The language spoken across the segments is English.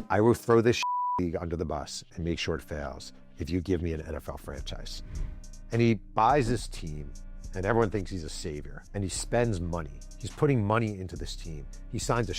I will throw this league under the bus and make sure it fails if you give me an NFL franchise. And he buys this team, and everyone thinks he's a savior, and he spends money. He's putting money into this team. He signs a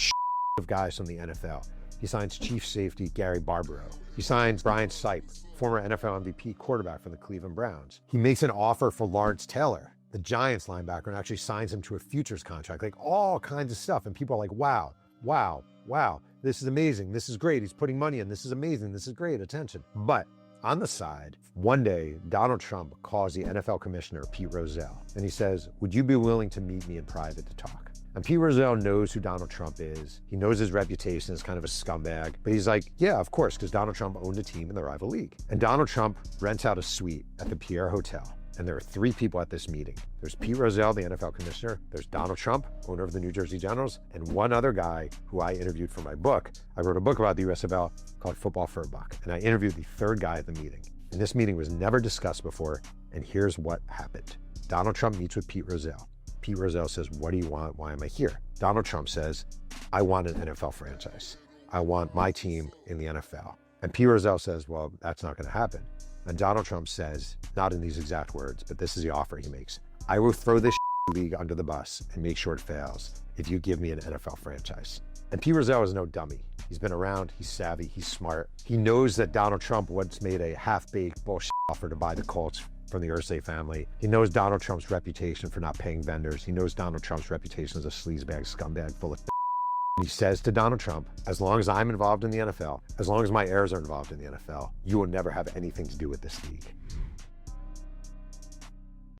of guys from the NFL. He signs chief safety Gary Barbaro. He signs Brian Sipe, former NFL MVP quarterback from the Cleveland Browns. He makes an offer for Lawrence Taylor, the Giants linebacker, and actually signs him to a futures contract, like all kinds of stuff. And people are like, wow, wow, wow, this is amazing. This is great. He's putting money in. This is amazing. This is great. Attention. But on the side, one day, Donald Trump calls the NFL commissioner, Pete Rozelle, and he says, would you be willing to meet me in private to talk? And Pete Rozelle knows who Donald Trump is. He knows his reputation as kind of a scumbag. But he's like, yeah, of course, because Donald Trump owned a team in the rival league. And Donald Trump rents out a suite at the Pierre Hotel. And there are 3 people at this meeting. There's Pete Rozelle, the NFL commissioner. There's Donald Trump, owner of the New Jersey Generals, and one other guy who I interviewed for my book. I wrote a book about the USFL called Football for a Buck. And I interviewed the 3rd guy at the meeting. And this meeting was never discussed before. And here's what happened. Donald Trump meets with Pete Rozelle. Pete Rozelle says, what do you want? Why am I here? Donald Trump says, I want an NFL franchise. I want my team in the NFL. And Pete Rozelle says, well, that's not going to happen. And Donald Trump says, not in these exact words, but this is the offer he makes. I will throw this league under the bus and make sure it fails if you give me an NFL franchise. And Pete Rozelle is no dummy. He's been around, he's savvy, he's smart. He knows that Donald Trump once made a half-baked bullshit offer to buy the Colts from the Irsay family. He knows Donald Trump's reputation for not paying vendors. He knows Donald Trump's reputation as a sleazebag, scumbag full of He says to Donald Trump, as long as I'm involved in the NFL, as long as my heirs are involved in the NFL, you will never have anything to do with this league.